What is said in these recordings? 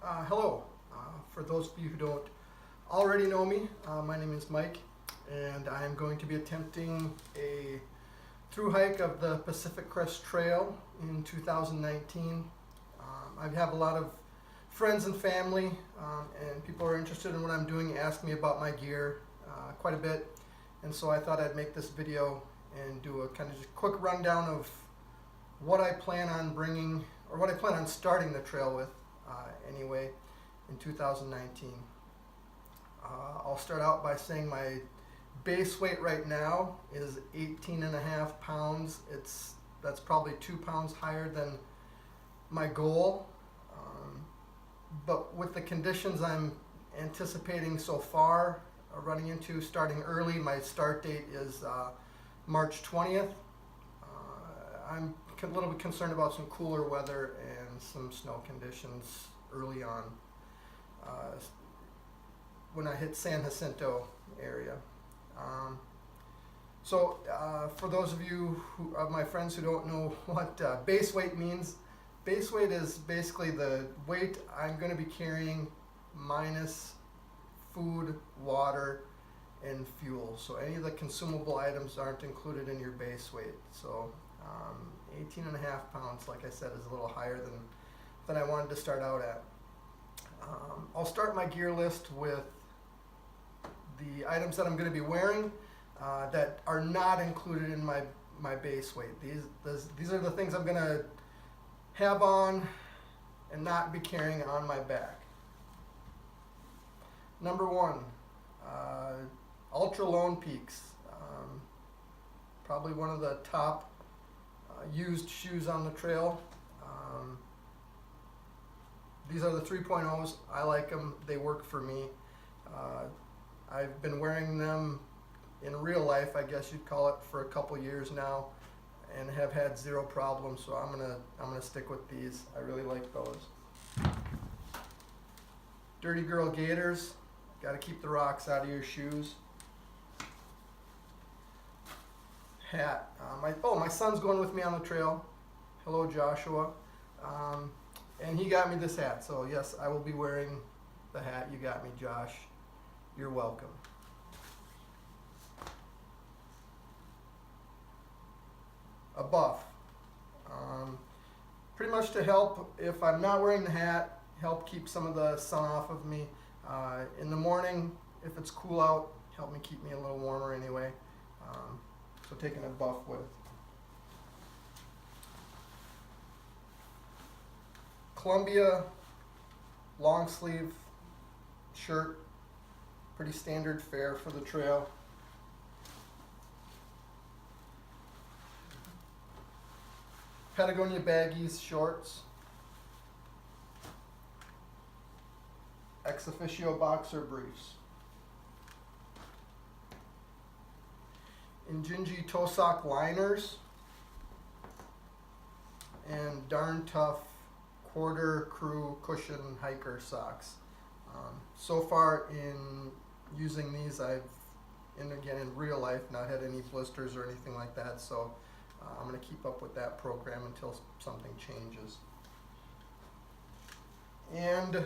Hello. For those of you who don't already know me, my name is Mike, and I am going to be attempting a through hike of the Pacific Crest Trail in 2019. I have a lot of friends and family, and people are interested in what I'm doing, ask me about my gear quite a bit, and so I thought I'd make this video and do a kind of just quick rundown of what I plan on bringing, or what I plan on starting the trail with anyway in 2019. I'll start out by saying my base weight right now is 18.5 pounds. That's probably 2 pounds higher than my goal, but with the conditions I'm anticipating so far, running into starting early, my start date is March 20th. I'm a little bit concerned about some cooler weather and some snow conditions early on when I hit San Jacinto area. For those of you my friends who don't know what base weight means, base weight is basically the weight I'm going to be carrying minus food, water, and fuel. So any of the consumable items aren't included in your base weight. So 18.5 pounds, like I said, is a little higher than I wanted to start out at. I'll start my gear list with the items that I'm going to be wearing that are not included in my base weight. These are the things I'm going to have on and not be carrying on my back. Number one, Ultra Lone Peaks. Probably one of the top used shoes on the trail. These are the 3.0s. I like them. They work for me. I've been wearing them in real life, I guess you'd call it, for a couple years now, and have had zero problems. So I'm gonna stick with these. I really like those. Dirty Girl gaiters. Got to keep the rocks out of your shoes. Hat. My son's going with me on the trail. Hello, Joshua. And he got me this hat. So yes, I will be wearing the hat you got me, Josh. You're welcome. A buff. Pretty much to help, if I'm not wearing the hat, help keep some of the sun off of me. In the morning, if it's cool out, help me keep me a little warmer anyway. So taking a buff with. Columbia long sleeve shirt, pretty standard fare for the trail. Patagonia baggies shorts. Ex officio boxer briefs. Injinji toe sock liners. And Darn Tough quarter crew cushion hiker socks. So far in using these, again in real life, not had any blisters or anything like that, so I'm going to keep up with that program until something changes. And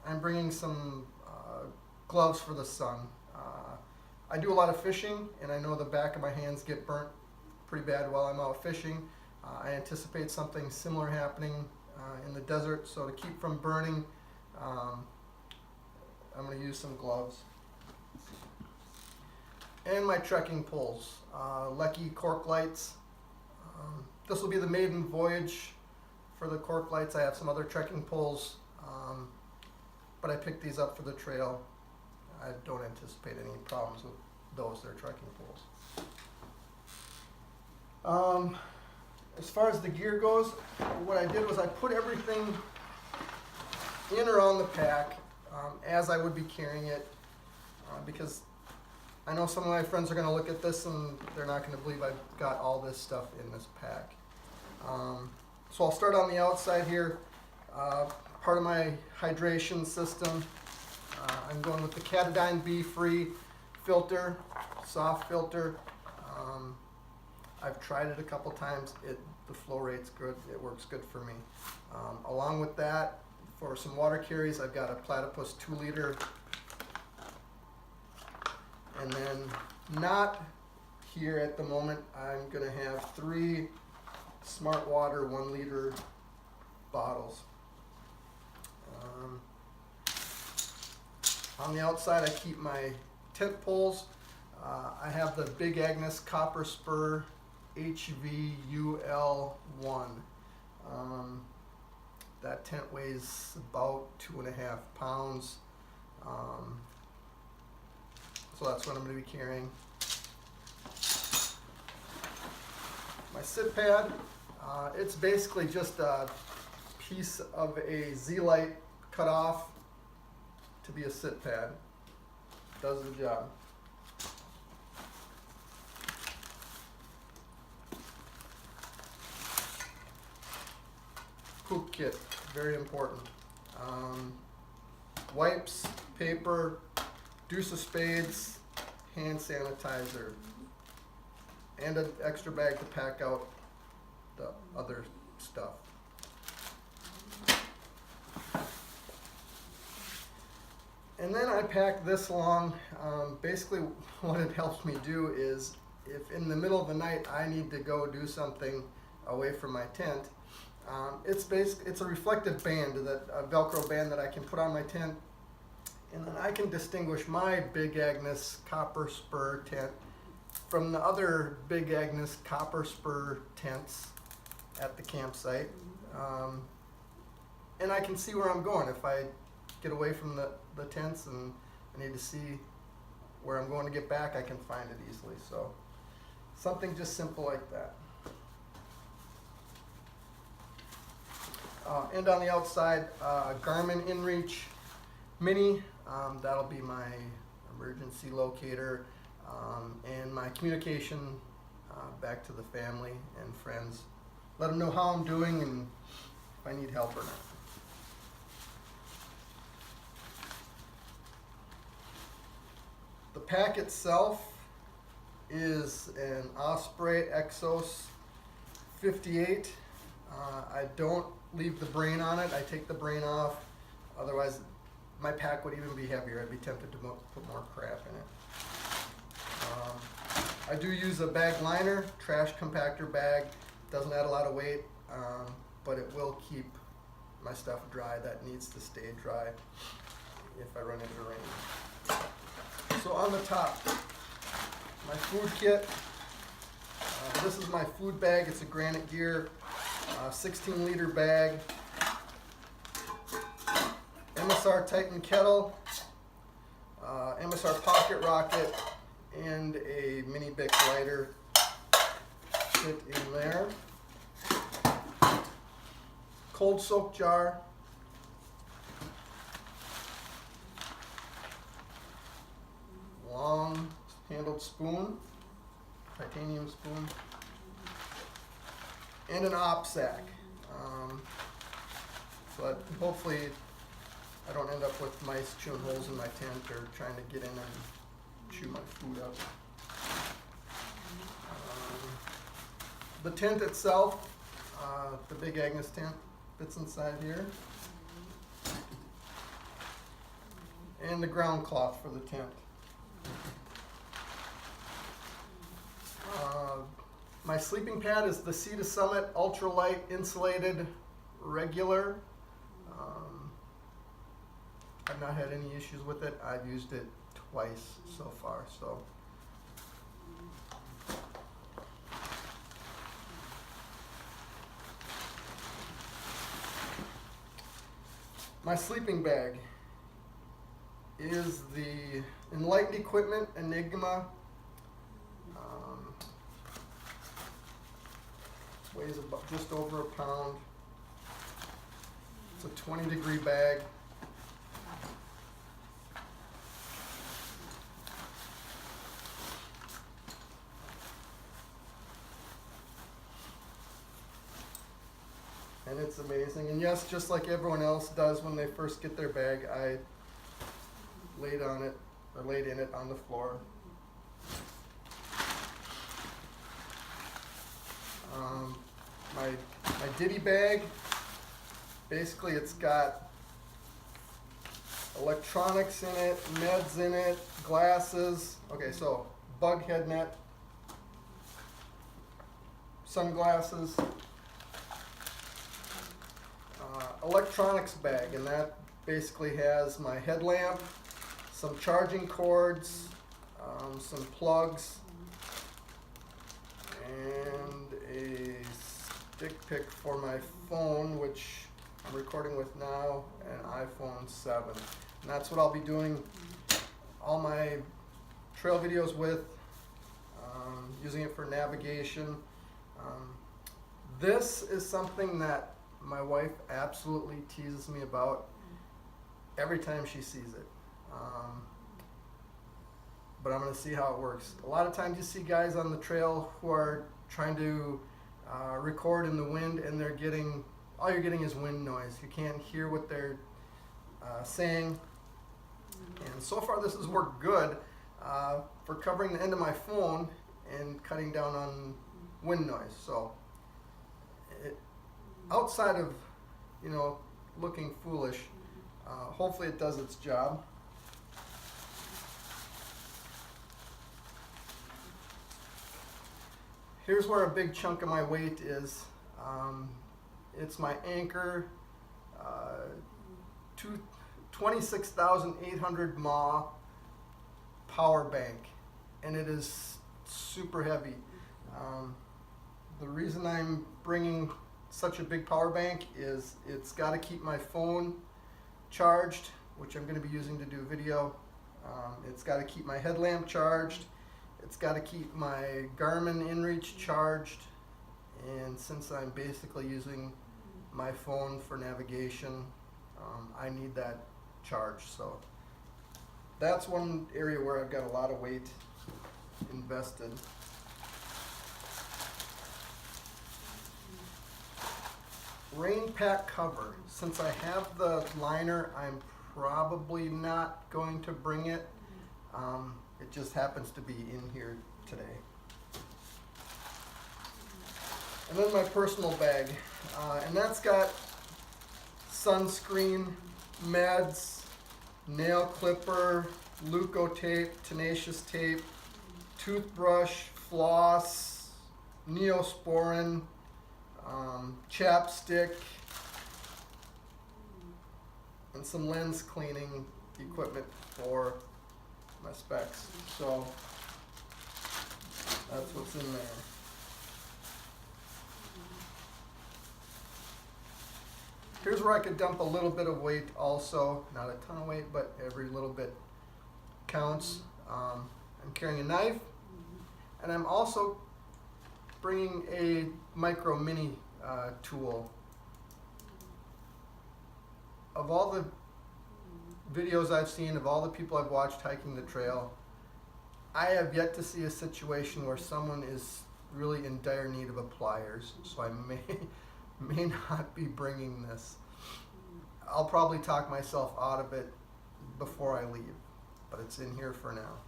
I'm bringing some gloves for the sun. I do a lot of fishing, and I know the back of my hands get burnt pretty bad while I'm out fishing. I anticipate something similar happening in the desert, so to keep from burning, I'm going to use some gloves. And my trekking poles, Lecky cork lights. This will be the maiden voyage for the cork lights. I have some other trekking poles, but I picked these up for the trail. I don't anticipate any problems with those. They're trekking poles. As far as the gear goes, what I did was I put everything in or on the pack as I would be carrying it, because I know some of my friends are going to look at this and they're not going to believe I've got all this stuff in this pack. So I'll start on the outside here. Part of my hydration system, I'm going with the Catadine B-Free filter, soft filter. I've tried it a couple times. The flow rate's good. It works good for me. Along with that, For some water carries, I've got a Platypus 2-liter. And then not here at the moment, I'm gonna have 3 Smart Water 1-liter bottles. On the outside, I keep my tent poles. I have the Big Agnes Copper Spur HVUL1. That tent weighs about 2.5 pounds. So that's what I'm going to be carrying. My sit pad, it's basically just a piece of a Z-Lite cut off to be a sit pad. Does the job. Poop kit, very important. Wipes, paper, deuce of spades, hand sanitizer, and an extra bag to pack out the other stuff. And then I pack this along. Basically what it helps me do is if in the middle of the night I need to go do something away from my tent, it's a reflective band, a Velcro band that I can put on my tent, and then I can distinguish my Big Agnes Copper Spur tent from the other Big Agnes Copper Spur tents at the campsite. And I can see where I'm going. If I get away from the tents and I need to see where I'm going to get back, I can find it easily. So something just simple like that. And on the outside, Garmin InReach Mini. That'll be my emergency locator and my communication back to the family and friends. Let them know how I'm doing and if I need help or not. The pack itself is an Osprey Exos 58. I don't leave the brain on it. I take the brain off. Otherwise, my pack would even be heavier. I'd be tempted to put more crap in it. I do use a bag liner, trash compactor bag. Doesn't add a lot of weight, but it will keep my stuff dry. That needs to stay dry if I run into rain. So on the top, my food kit. This is my food bag. It's a Granite Gear 16-liter bag. MSR Titan kettle, MSR pocket rocket, and a mini Bic lighter fit in there. Cold soak jar. Long handled spoon, titanium spoon, and an op sack. So that hopefully I don't end up with mice chewing holes in my tent or trying to get in and chew my food up. The tent itself, the Big Agnes tent, fits inside here. And the ground cloth for the tent. My sleeping pad is the Sea to Summit Ultralight Insulated Regular. I've not had any issues with it. I've used it twice so far. So my sleeping bag is the Enlightened Equipment Enigma. Weighs about just over a pound. It's a 20-degree bag. And it's amazing. And yes, just like everyone else does when they first get their bag, I laid in it on the floor. My ditty bag, basically it's got electronics in it, meds in it, glasses. Okay, so bug head net, sunglasses, electronics bag, and that basically has my headlamp, some charging cords, some plugs, and a stick pick for my phone, which I'm recording with now, an iPhone 7. And that's what I'll be doing all my trail videos with, using it for navigation. This is something that my wife absolutely teases me about every time she sees it. But I'm going to see how it works. A lot of times you see guys on the trail who are trying to record in the wind, and they're getting, all you're getting is wind noise. You can't hear what they're saying. And so far this has worked good for covering the end of my phone and cutting down on wind noise. So outside of, looking foolish, hopefully it does its job. Here's where a big chunk of my weight is. It's my Anchor 26,800 mAh power bank, and it is super heavy. The reason I'm bringing such a big power bank is it's got to keep my phone charged, which I'm going to be using to do video. It's got to keep my headlamp charged. It's got to keep my Garmin inReach charged, and since I'm basically using my phone for navigation, I need that charge. So that's one area where I've got a lot of weight invested. Rain pack cover. Since I have the liner, I'm probably not going to bring it. It just happens to be in here today. And then my personal bag, and that's got sunscreen, meds, nail clipper, Leuco tape, tenacious tape, toothbrush, floss, Neosporin, chapstick, and some lens cleaning equipment for my specs. So that's what's in there. Here's where I could dump a little bit of weight also, not a ton of weight, but every little bit counts. I'm carrying a knife, and I'm also bringing a micro mini tool. Of all the videos I've seen, of all the people I've watched hiking the trail, I have yet to see a situation where someone is really in dire need of a pliers, so I may not be bringing this. I'll probably talk myself out of it before I leave, but it's in here for now.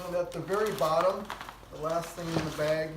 And at the very bottom, the last thing in the bag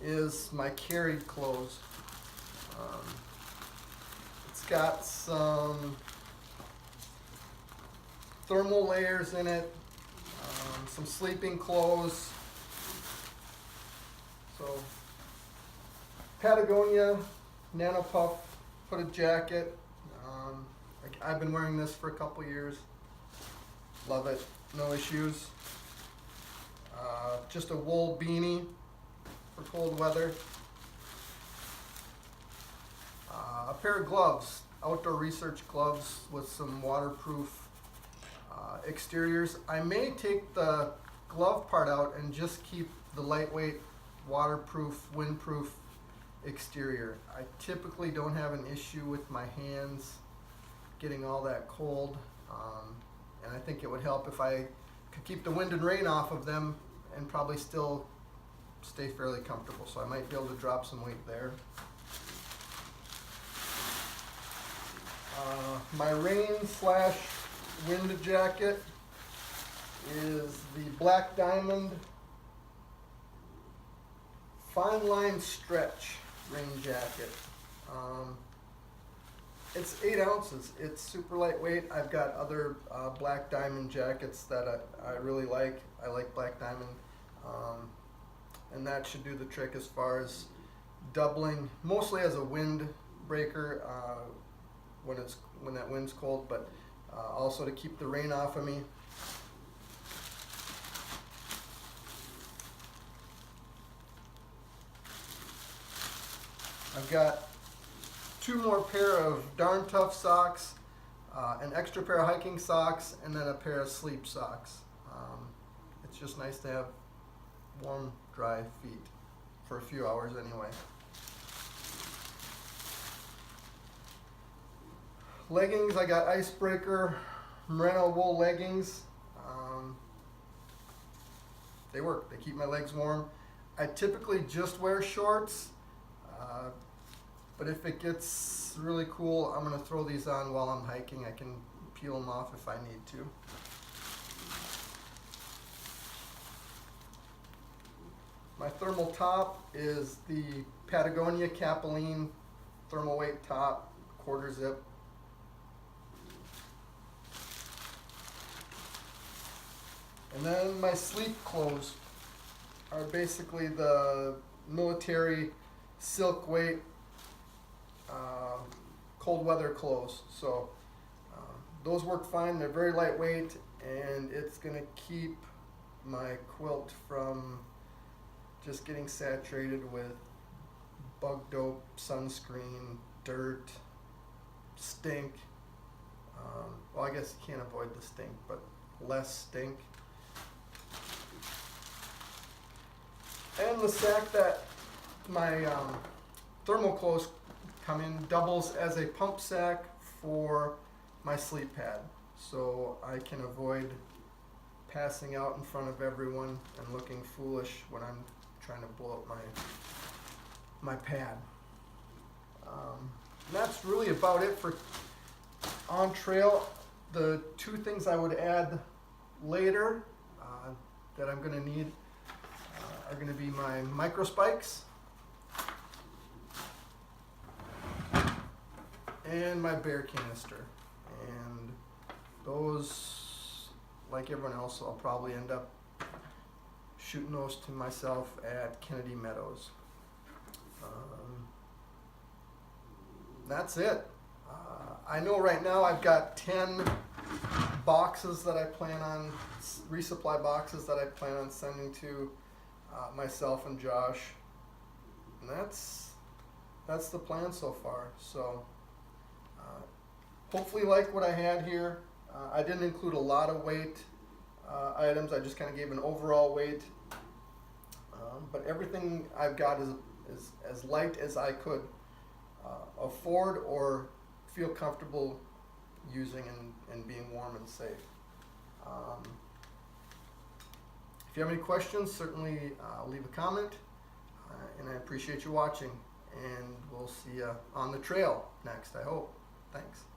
is my carried clothes. It's got some thermal layers in it, some sleeping clothes. So Patagonia Nano Puff hooded jacket. I've been wearing this for a couple years. Love it, no issues. Just a wool beanie for cold weather. A pair of gloves, outdoor research gloves with some waterproof exteriors. I may take the glove part out and just keep the lightweight, waterproof, windproof exterior. I typically don't have an issue with my hands getting all that cold, and I think it would help if I could keep the wind and rain off of them and probably still stay fairly comfortable. So I might be able to drop some weight there. My rain/wind jacket is the Black Diamond Fine Line Stretch rain jacket. It's 8 ounces. It's super lightweight. I've got other Black Diamond jackets that I really like. I like Black Diamond, and that should do the trick as far as doubling, mostly as a wind breaker when that wind's cold, but also to keep the rain off of me. I've got 2 more pair of Darn Tough socks, an extra pair of hiking socks, and then a pair of sleep socks. It's just nice to have warm, dry feet for a few hours anyway. Leggings, I got Icebreaker merino wool leggings. They work, they keep my legs warm. I typically just wear shorts. But if it gets really cool, I'm going to throw these on while I'm hiking. I can peel them off if I need to. My thermal top is the Patagonia Capilene thermal weight top, quarter zip. And then my sleep clothes are basically the military silk weight cold weather clothes. So those work fine. They're very lightweight, and it's going to keep my quilt from just getting saturated with bug dope, sunscreen, dirt, stink. Well, I guess you can't avoid the stink, but less stink. And the sack that my thermal clothes come in doubles as a pump sack for my sleep pad, so I can avoid passing out in front of everyone and looking foolish when I'm trying to blow up my pad. And that's really about it for on trail. The 2 things I would add later that I'm going to need are going to be my micro spikes and my bear canister. And those, like everyone else, I'll probably end up shooting those to myself at Kennedy Meadows. That's it. I know right now I've got 10 boxes that I plan on, resupply boxes that I plan on sending to myself and Josh. And that's the plan so far. So hopefully you like what I had here. I didn't include a lot of weight items. I just kind of gave an overall weight. But everything I've got is as light as I could afford or feel comfortable using and being warm and safe. If you have any questions, certainly leave a comment. And I appreciate you watching. And we'll see you on the trail next, I hope. Thanks.